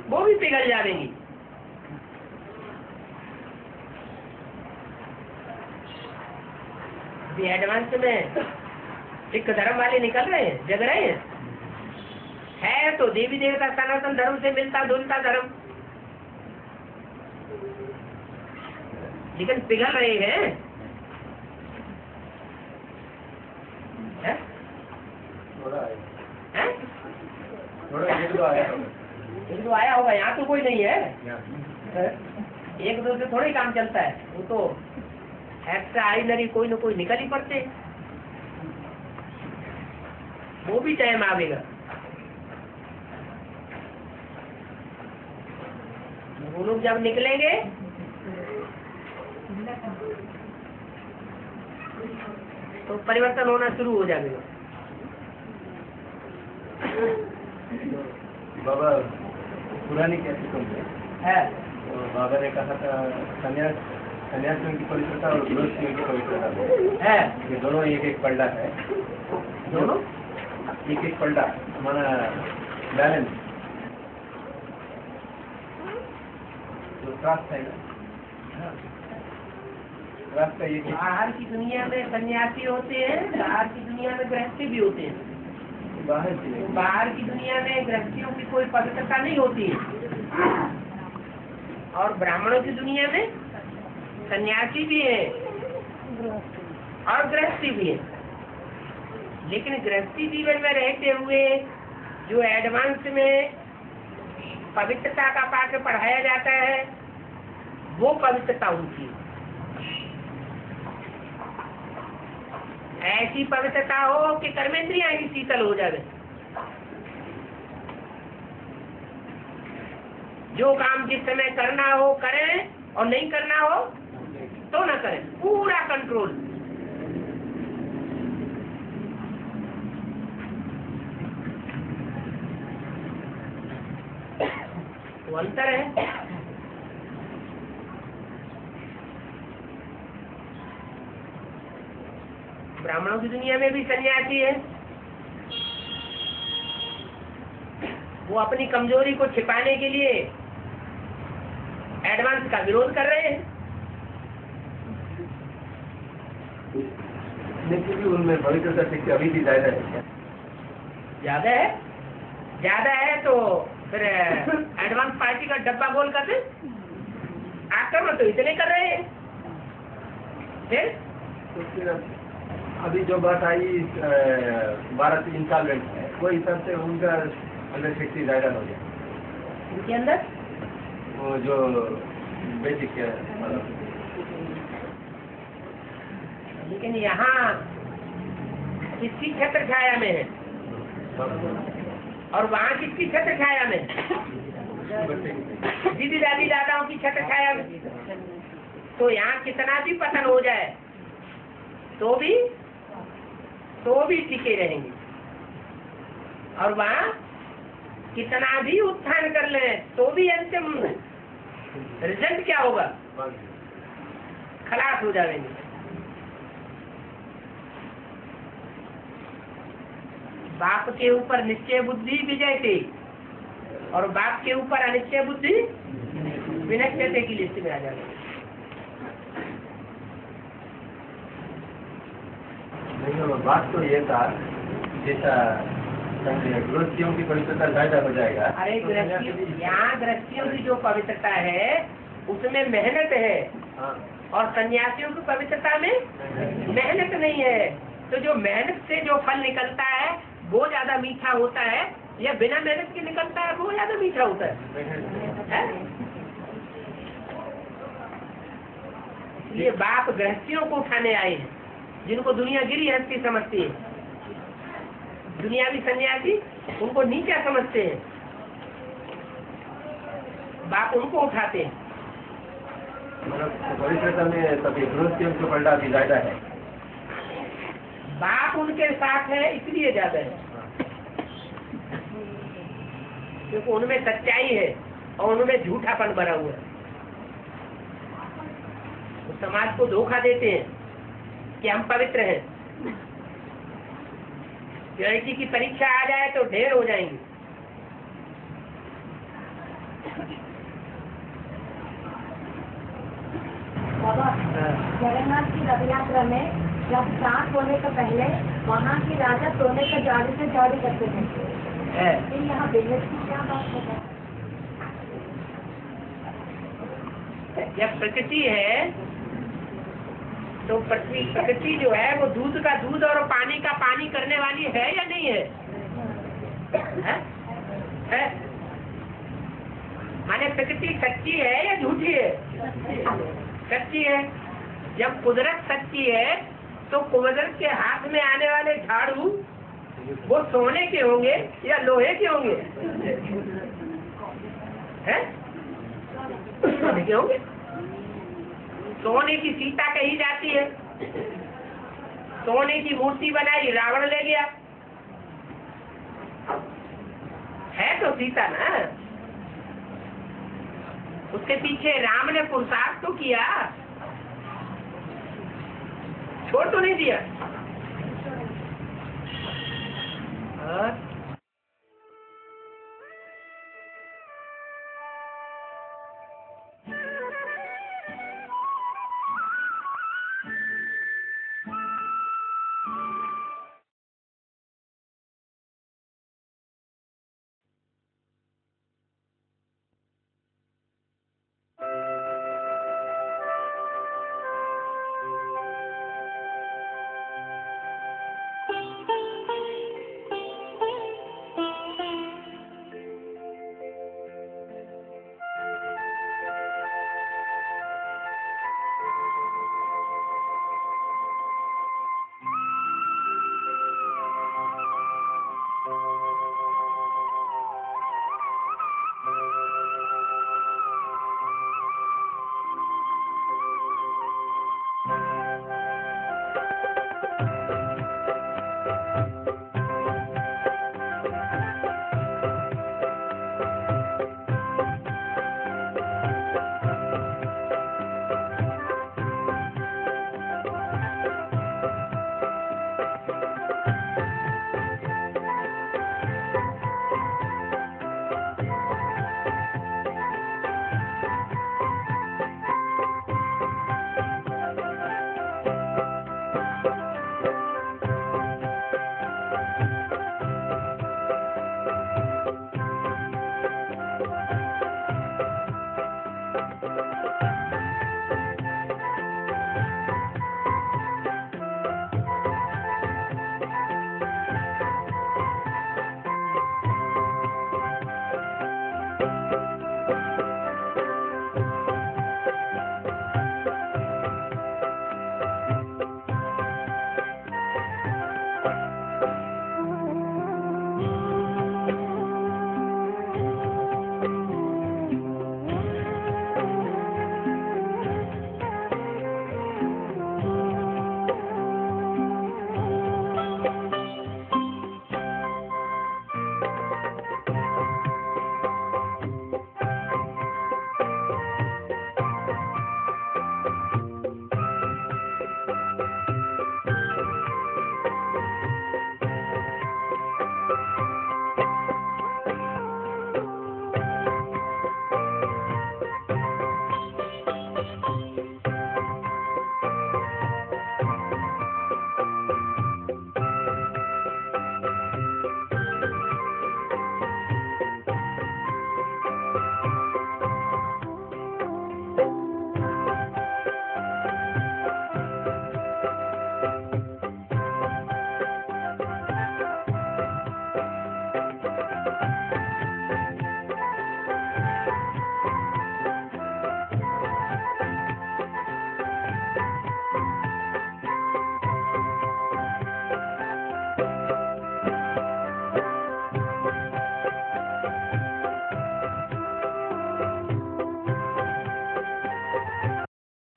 वो भी पिघल जाएंगी। एडवांस में सिख धर्म वाले निकल रहे हैं, जग रहे हैं, है तो देवी देवता सनातन धर्म से मिलता जुलता धर्म, लेकिन पिघल रहे हैं। है? है? थोड़ा एक दो आया एक दो आया होगा, यहाँ तो कोई नहीं है। एक दो से थोड़ी काम चलता है, वो तो एक्स्ट्रा ऑर्डिनरी कोई न कोई निकल ही पड़ते, वो भी टाइम आवेगा। वो लोग जब निकलेंगे तो परिवर्तन होना शुरू हो जाएगा। बाबा पुरानी कैसे सुनते है तो बाबा ने कहा था सन्यासियों की पवित्रता और गृहस्थियों की पवित्रता है, ये दोनों एक एक पलड़ा है, दोनों एक एक पलड़ा हमारा बैलेंस जो क्रॉस है ना, क्रॉस का एक बाहर की दुनिया में सन्यासी होते हैं, बाहर की दुनिया में गृहस्थी भी होते हैं। बाहर की नहीं। बाहर की दुनिया में गृहस्थियों की कोई पवित्रता नहीं होती है, और ब्राह्मणों की दुनिया में सन्यासी भी है और गृहस्थी भी है। लेकिन गृहस्थी जीवन में रहते हुए जो एडवांस में पवित्रता का पाठ पढ़ाया जाता है, वो पवित्रता उनकी ऐसी पवित्रता हो कि कर्मेंद्रियां ही शीतल हो जाए। जो काम जिस समय करना हो करें, और नहीं करना हो तो ना करें, पूरा कंट्रोल। तो अंतर है। ब्राह्मणों की दुनिया में भी सन्यासी है, वो अपनी कमजोरी को छिपाने के लिए एडवांस का विरोध कर रहे हैं, लेकिन भी उनमें पवित्रता शक्ति अभी भी ज्यादा है। ज्यादा है तो फिर एडवांस पार्टी का डब्बा गोल करते आक्रमण तो इतने कर रहे हैं। फिर अभी जो बात आई भारत इंसॉल्वेंट है, वो हिसाब से उनका अंदर शक्ति ज्यादा हो गया, उनके अंदर वो जो बेसिक लेकिन यहाँ किसकी छत्र छाया में है और वहाँ किसकी छत्र छाया में? दीदी दादी दादाओं की छत्र छाया में। तो यहाँ कितना भी पतन हो जाए तो भी टिके रहेंगे, और वहाँ कितना भी उत्थान कर ले तो भी अंतिम रिजल्ट क्या होगा? खलास हो जाएंगे। बाप के ऊपर निश्चय बुद्धि विजय थी, और बाप के ऊपर अनिश्चय बुद्धि विनश्यते की लिस्ट में आ जाएगी। बात तो ये था जैसा गृहस्थियों की पवित्रता ज्यादा हो जाएगा। अरे यहाँ गृहस्थियों की जो पवित्रता है उसमें मेहनत है, हाँ। और सन्यासियों की पवित्रता में मेहनत नहीं है। तो जो मेहनत से जो फल निकलता है वो ज्यादा मीठा होता है, या बिना मेहनत के निकलता है वो ज्यादा मीठा होता है? इसलिए बाप गृहस्थियों को उठाने आए हैं, जिनको दुनिया गिरी हस्ती समझती है। दुनियावी सन्यासी उनको नीचा समझते हैं, बाप उनको उठाते हैं। पवित्रता में सभी गृहस्थियों को पलटा भी ज्यादा है। बाप उनके साथ है इसलिए ज्यादा है, क्योंकि उनमें सच्चाई है और उनमें झूठापन भरा हुआ है। तो समाज को धोखा देते हैं कि हम पवित्र हैं, प्योरिटी की परीक्षा आ जाए तो ढेर हो जाएंगे। अभियात्रा में जब सांस होने से पहले वहाँ की राजा सोने का झाड़ू से झाड़ू करते थे। फिर यहाँ बिजनेस की क्या बात है? जब प्रकृति है तो प्रकृति जो है वो दूध का दूध और पानी का पानी करने वाली है या नहीं है? है? माने प्रकृति सच्ची है या झूठी है? सच्ची है। जब कुदरत सच्ची है तो कुदरत के हाथ में आने वाले झाड़ू वो सोने के होंगे या लोहे के होंगे? हैं? सोने के होंगे। सोने की सीता कही जाती है, सोने की मूर्ति बनाई, रावण ले गया, है तो सीता ना। उसके पीछे राम ने पुरुषार्थ तो किया, छोड़ तो नहीं दिया।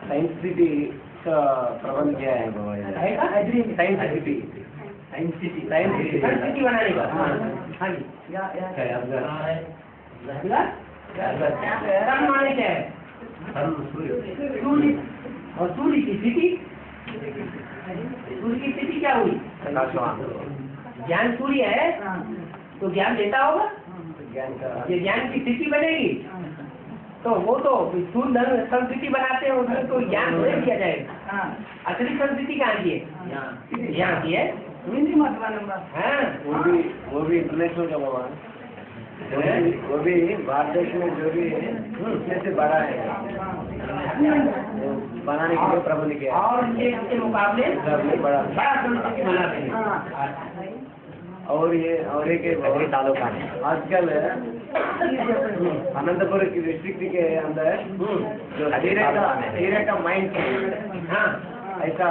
साइंस सिटी का प्रबंध क्या है बाबा? Science city, science city, science city बनाने का। हाँ जी, क्या है? सूर्य और सूर्य की स्थिति, सूर्य की स्थिति क्या हुई? ज्ञान सूर्य है तो ज्ञान देता होगा, ये ज्ञान की स्थिति बनेगी तो वो तो सूर्य संस्कृति बनाते हैं, उसमें तो ज्ञान नहीं दिया जाएगा। हाँ असली संस्कृति कहाँ की है? यहाँ की है। हिंदी मत मालूंगा। हाँ वो भी इंटरनेशनल का बाबा है। वो भी भारत देश में जो भी है उसमें से बड़ा है, वो बनाने के लिए प्रबंध किया है। और ये इसके मुकाबले सबसे बड़ा संस्कृति बनाते हैं। और एक तालुका है आजकल अनंतपुर की डिस्ट्रिक्ट के अंदर जो हीरे का माइंड है, हाँ ऐसा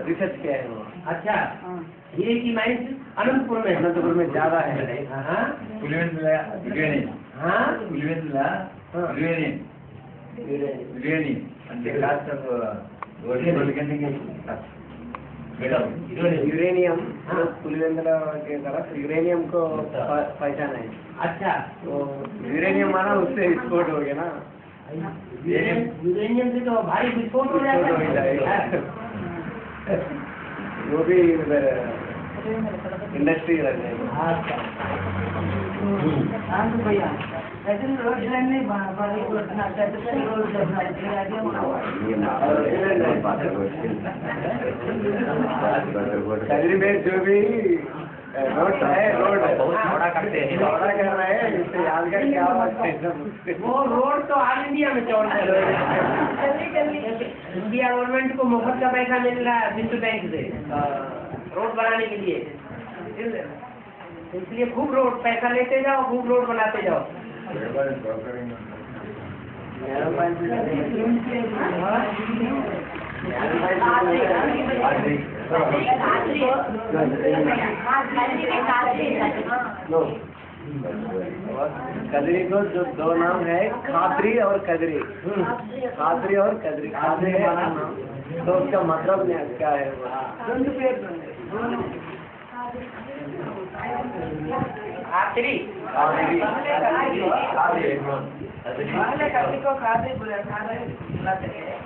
रिसर्च किया है वो। अच्छा, हीरे की माइंस अनंतपुर में ज्यादा है। हाँ हाँ यूरेनियम पुलिवेंद्र के तरफ यूरेनियम को पहचाना है। अच्छा, तो यूरेनियम माना उससे विस्फोट हो गया ना, यूरेनियम से तो भारी विस्फोट हो जाता है। वो भी उधर इंडस्ट्री रहने हाँ तो भैया ऐसे रोड लाइन नहीं बड़ी घटना रोड कजरी में जो भी रोड है, रोड बहुत चौड़ा करते हैं, चौड़ा कर रहे हैं, इससे यादगार क्या बात है। वो रोड तो ऑल इंडिया में चौड़ा है। इंडिया गवर्नमेंट को मुफ्त का पैसा मिल रहा है विश्व बैंक से रोड बनाने के लिए, इसलिए खूब रोड पैसा लेते जाओ, खूब रोड बनाते जाओ। कजरी को जो दो नाम है, खात्री और कजरी। खात्री और कजरी, खात्री है नाम, तो उसका मतलब क्या है? खात्री को खाते बुलाते हैं, बुलाते हैं।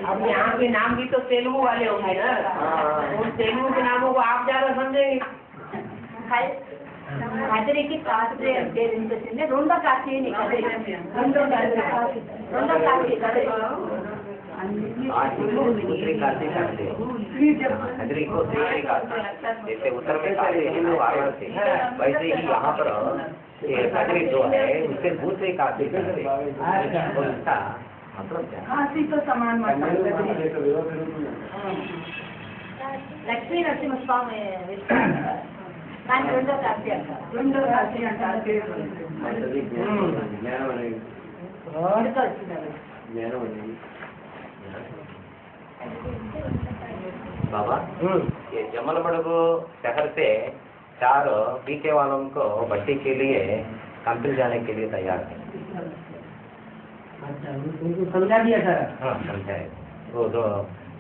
अब यहाँ के नाम भी तो तेलुगु वाले होंगे ना, उन तेलुगु के नामों को आप ज्यादा समझेंगे। కదిరికి కాస్ట్రీ అని పేరు వచ్చింది. రెండో కాస్ట్రీ రెండో కాస్ట్రీ दूसरी काशी करते हैं, कजरी को दूसरी काशी। जैसे उत्तर में काशी हिंदू वाले थे, वैसे ही यहाँ पर कजरी जो है उससे दूसरी काशी करते हैं। तो इसका मतलब क्या? काशी तो समान లక్ష్మీ నరసింహస్వామి దాని రెండో కాస్ట్రీ అంటారు. రెండో కాశీ అంటారు. జ్ఞానం అనేది జ్ఞానం అనేది बाबा, ये जमलमड़गु शहर से 4 पीके वालों को भट्टी के लिए कंपनी जाने के लिए तैयार है। अच्छा, उनको समझा दिया सर? हाँ, समझाए। वो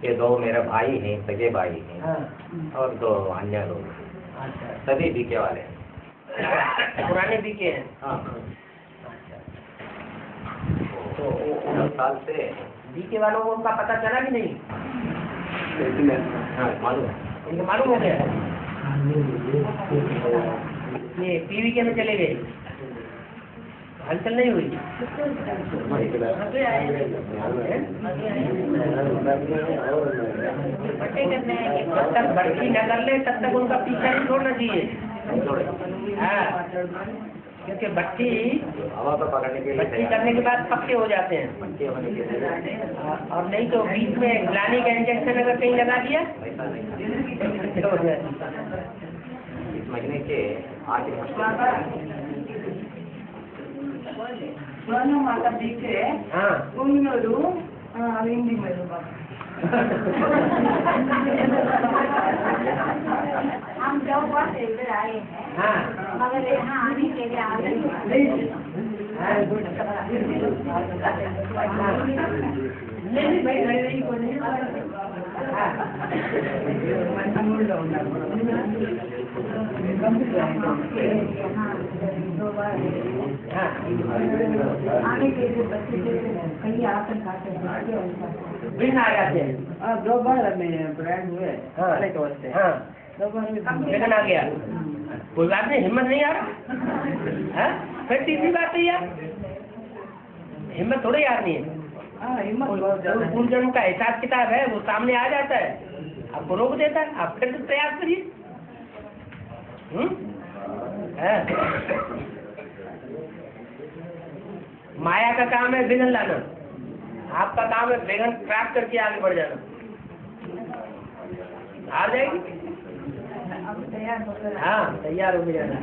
ये 2 मेरे भाई हैं, सगे भाई हैं, हाँ। और 2 अन्य लोग, अच्छा, सभी बीके वाले हैं। पुराने बीके हैं। हाँ, तो 10 साल से बीके वालों को उनका पता चला कि नहीं? हाँ, मालूम है। उनको मालूम हो गया? ये पीवीके में चले गए, हलचल नहीं हुई? जब तक भर्ती न कर ले तब तक उनका पीछा नहीं छोड़ना चाहिए। हाँ, क्योंकि भट्टी हवा को पकड़ने के भट्टी लिए करने के बाद पक्के हो जाते हैं, पक्के होने के लिए और नहीं तो बीच में ग्लानी का इंजेक्शन अगर कहीं लगा दिया ऐसा नहीं। तो हो जाती। इस महीने के आखिरी दोनों माता दिखे हाँ, उन्नोरू हिंदी में हम 2 बार से इधर आए हैं, हाँ, मगर यहाँ आने के लिए आगे नहीं भाई नहीं को नहीं। आने के लिए बच्चे कहीं आकर खाते हैं बिन आ जाते हैं। 2 बार में ब्रांड हुए हाँ, अनेक वर्ष से। हाँ, लगन आ गया, कोई बात नहीं, हिम्मत नहीं आ रहा है, फिर तीसरी बात है यार, हिम्मत थोड़ी हारनी है। पूर्व जन्म का हिसाब किताब है, वो सामने आ जाता है, आपको रोक देता है, आप फिर प्रयास करिए। माया का काम है विघ्न लाना, आपका काम है विघ्न प्राप्त करके आगे बढ़ जाना। आ जाएगी, हाँ तैयार हो जाना।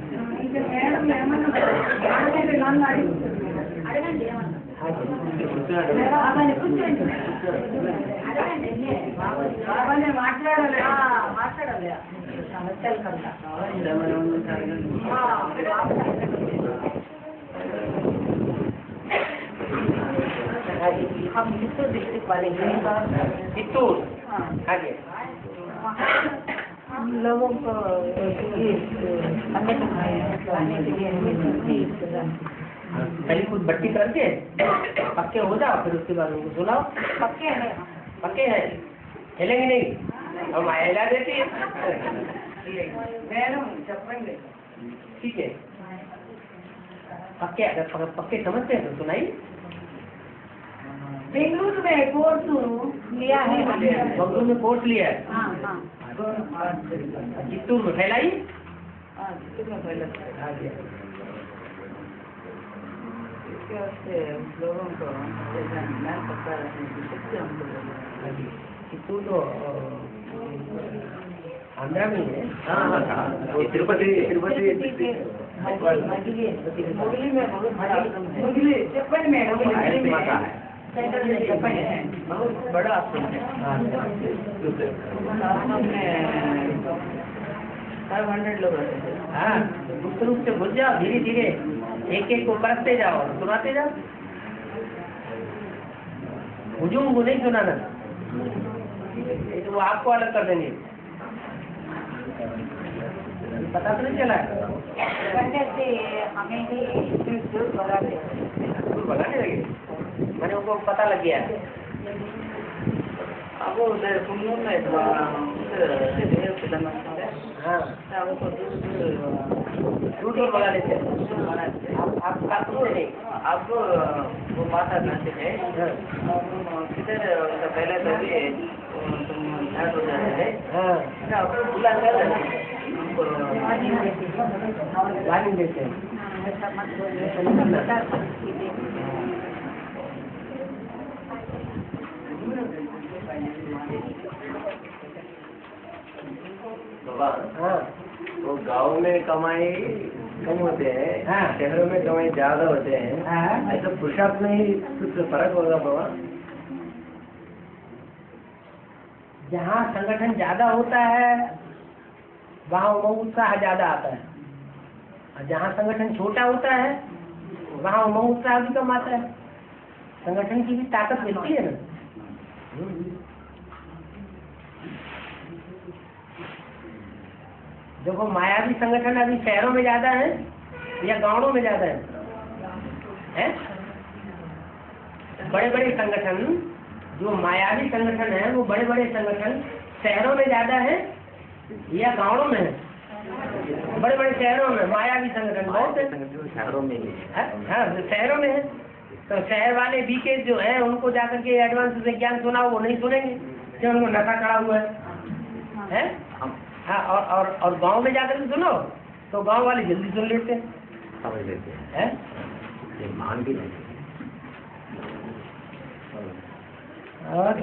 हम चित्तूर डिस्ट्रिक्ट वाले चित्तूर, आगे हम लोगों को संगठन आने के लिए पहले कुछ बट्टी करके पक्के हो जाओ, फिर उसके बाद उनको सुनाओ। पक्के हैं, पक्के हैं, हिलेंगे नहीं, हम हिला देती है, ठीक है। पक्के अगर पक्के समझते हैं तो सुनाइए। बेंगलुरु में कोर्स लिया है, बंगलुरु में कोर्स लिया है, हाँ, चित्तूर में फैलाइए। चित्तूर में फैलाइए। लोगों को चित्तूर तो आंध्रा में है, तिरुपति मुरली में बहुत बड़ा चप्पल में सेंटर में चप्पल है, बहुत बड़ा आश्रम है। आश्रम में 500 लोग रहते हैं। हाँ, गुप्त रूप से घुस जाओ, धीरे धीरे एक एक को परखते जाओ, सुनाते जाओ, हुजूम को नहीं सुनाना, तो वो आपको अलग कर देंगे, पता तो नहीं चला करने से हमें भी दूर भगाने लगे, मैंने उनको पता लग गया है। अब उधर कुल्लू में हाँ, दूर भगा लेते हैं, आप काटते नहीं। अब वो माता कहते हैं किधर पहले तभी तुम झाड़ हो जाते हैं, आपको बुला कर हमको वार्निंग देते हैं। हाँ, वो गांव में कमाई कम होते हैं, हाँ। शहरों में कमाई ज्यादा होते हैं, हाँ। ऐसा पुरुषार्थ में ही कुछ फर्क होगा बाबा। जहाँ संगठन ज्यादा होता है वहाँ वो उत्साह ज्यादा आता है, और जहाँ संगठन छोटा होता है वहाँ वो उत्साह भी कम आता है। संगठन की भी ताकत मिलती है ना। देखो मायावी संगठन अभी शहरों में ज्यादा है या गांवों में ज्यादा है? बड़े बड़े संगठन, जो मायावी संगठन है वो बड़े बड़े संगठन शहरों में ज्यादा है या गांवों में है? बड़े बड़े शहरों में मायावी संगठन बहुत है, शहरों में ही हाँ शहरों में है। तो शहर वाले बीके जो है उनको जाकर के एडवांस से ज्ञान सुनाओ, वो नहीं सुनेंगे कि उनको नशा चढ़ा हुआ है? हाँ, और गांव में जाकर के सुनो तो गांव वाले जल्दी सुन लेते हैं, समझ लेते हैं? हैं, मान भी नहीं। और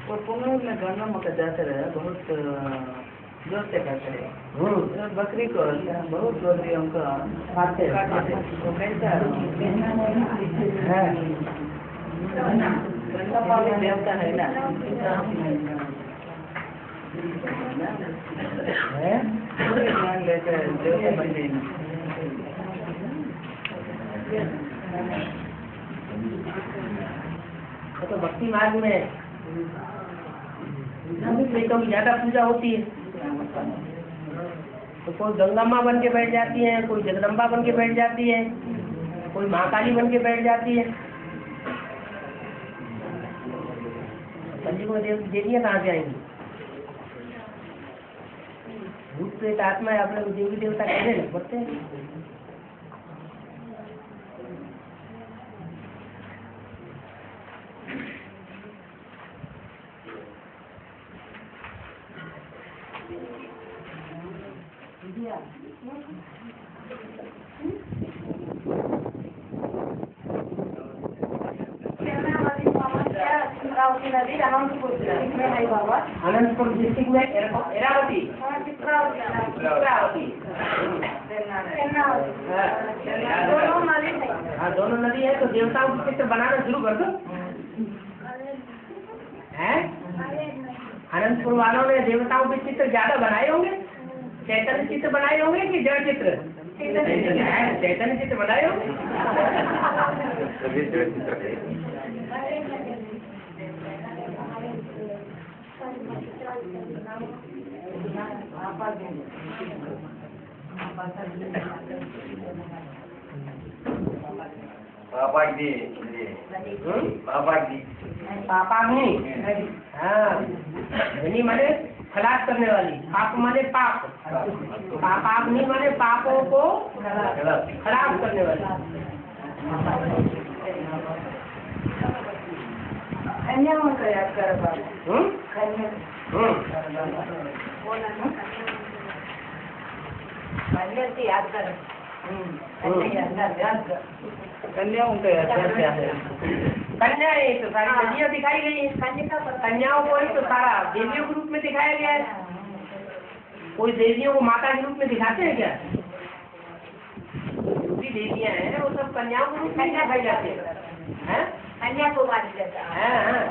वो पुनः में गन्ना मका जाते रहे, बहुत जोर से करते रहे। बकरी को बहुत बकरी उनका खाते हैं। वो कैसा गन्ना पानी देवता है ना, पूरे ध्यान लेते हैं देवता बन गई। तो भक्ति मार्ग में कम ज्यादा पूजा होती है, तो कोई गंगा माँ बन के बैठ जाती है, कोई जगदम्बा बन के बैठ जाती है, कोई महाकाली बन के बैठ जाती है। पंचमुख देवियाँ कहाँ से आएंगी? भूत प्रेत आत्मा है, अपने को देवी देवता कहने लग पड़ते हैं। नदी अनंतपुर में है बाबा। अनंतपुर डिस्ट्रिक्ट में एरावती। दोनों नदी है। हाँ दोनों नदी है, तो देवताओं की चित्र बनाना शुरू कर दो। हैं? अनंतपुर वालों ने देवताओं के चित्र ज्यादा बनाए होंगे, चैतन्य चित्र बनाए होंगे कि जड़ चित्र? चैतन्य चित्र बनाए होंगे। पापाग्नि। हाँ धनी माने खलास करने वाली, पाप माने पाप, पापाग्नि माने पापों को खलास करने वाली। कन्या का याद कर याद कर कन्याओं का क्या है? कन्या ही तो सारी नदियाँ दिखाई गई है। कन्याओं को ही तो सारा देवियों के रूप में दिखाया गया है। कोई देवियों को माता के रूप में दिखाते हैं क्या? दूसरी देवियाँ हैं वो सब कन्याओं के रूप में दिखाई जाती है। कन्याकुमारी जैसा। हाँ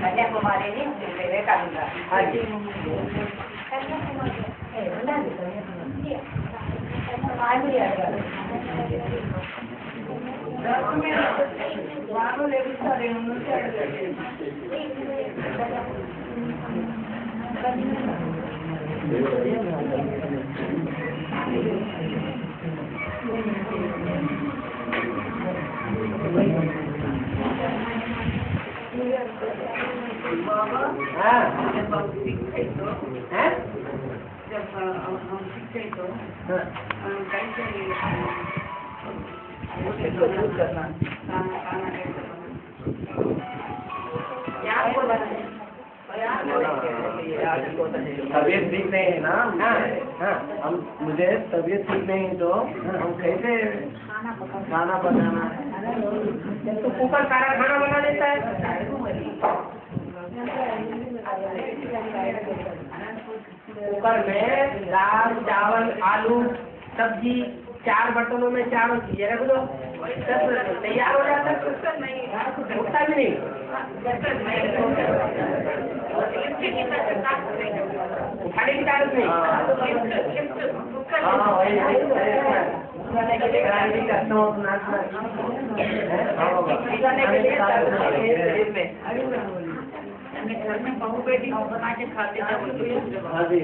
कन्याकुमारी नहीं विवेकानंद। हाँ जी। तबीयत ठीक नहीं है ना। हम मुझे तबीयत ठीक नहीं है तो हम कैसे खाना बनाना है? तो कुकर सारा खाना बना लेता है। कुकर में दाल चावल आलू सब्जी 4 बर्तनों में चारों चीजें रख दो, तैयार हो जाता है। उठता भी नहीं, उठाने की ताकत नहीं। घर में बहू बेटी बना के खाते थे। हाँ जी।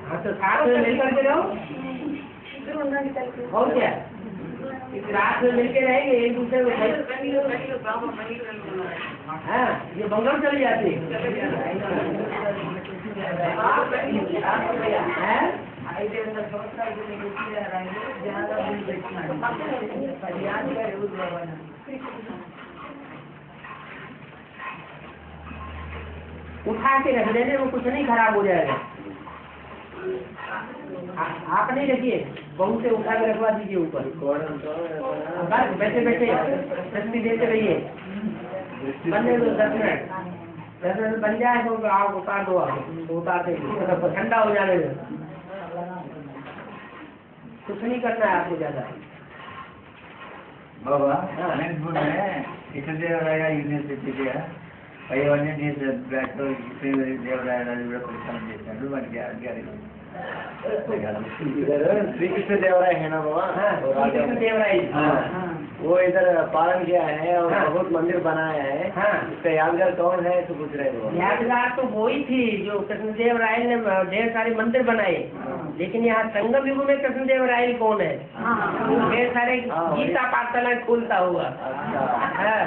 हाँ तो साथ में मिलकर के रहो और क्या, रात में मिलके रहेंगे एक दूसरे को। हाँ ये बंगाल चली जाती है। उठा के रख देने में कुछ नहीं खराब हो जाएगा। आप नहीं रखिए, बहू से उठा के रखवा दीजिए ऊपर, बस बैठे बैठे शक्ति देते रहिए। बनने दो 10 मिनट, 10 मिनट बन जाए तो आप उतार दो, आप उतारते ठंडा हो जाने दो। कुछ नहीं करना है आपको ज्यादा। बाबा अनंतपुर में कृष्णदेवराय यूनिवर्सिटी అవన్నీ చేశారు బ్లాక్ దేవరాయలు కూడా కొంచెం చేశారు మనకి इधर श्री कृष्ण देवराय है ना बाबा, वो राजा देवराय। हाँ, वो इधर पालन किया है और हाँ। बहुत मंदिर बनाया है। हाँ। इसका यादगार कौन है तो पूछ रहे थे। यादगार तो वो ही थी जो कृष्णदेव राय ने ढेर सारे मंदिर बनाए, लेकिन यहाँ संगम युग में कृष्णदेव राय कौन है? ढेर सारे गीता पाठशाला खोलता हुआ। हाँ।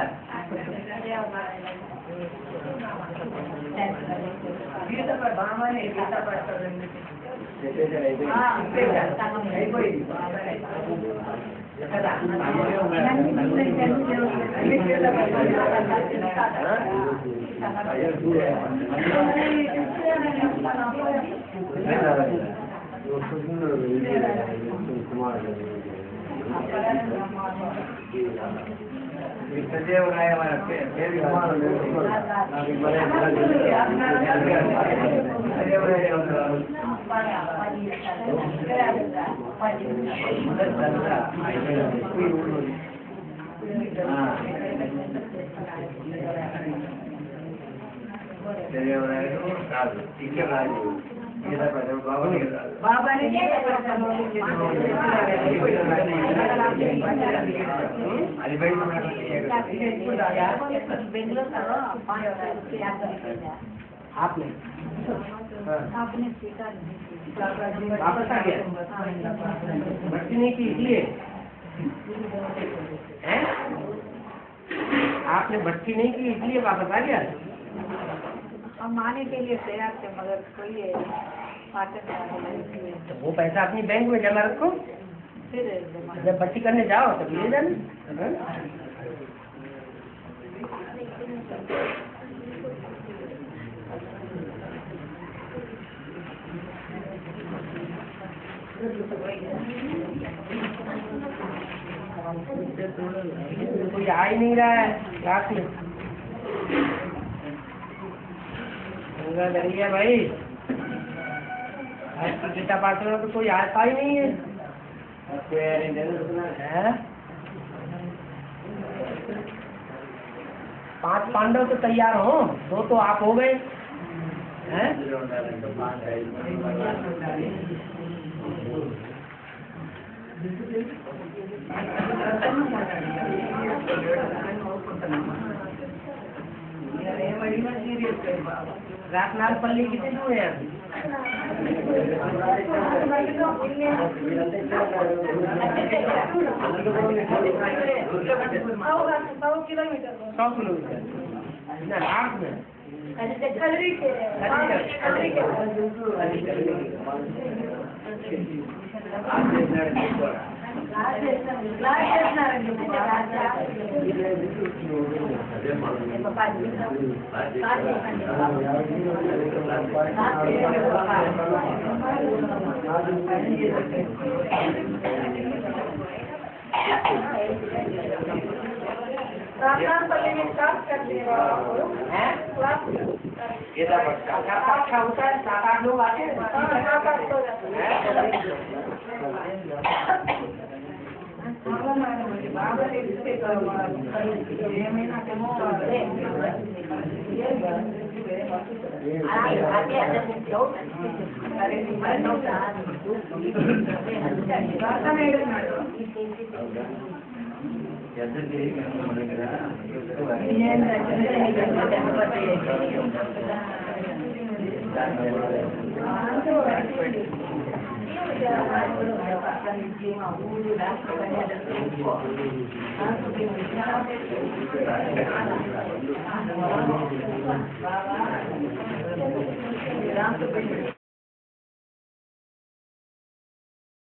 कृष्णदेवराय हमारा बाबा ने आपने आपने स्वीकार वापस आ गया, भक्ति नहीं की इसलिए हैं? आपने भक्ति नहीं की इसलिए वापस आ गया। हम आने के लिए तैयार थे मगर कोई तो वो पैसा अपनी बैंक में जमा रखो, फिर जब भक्ति करने जाओ तब ले जाना। कोई आ ही नहीं रहा है रात में, डरिए भाई, आज की गीता पाठ में तो कोई आता ही नहीं है। हैं? 5 पांडव तो तैयार हो, 2 तो आप हो गए हैं? रातनाल पल्ली कितने दूर है? सौ किलोमीटर 100 किलोमीटर ना रात में। अच्छा होता है, 7-8 लोग आते हैं।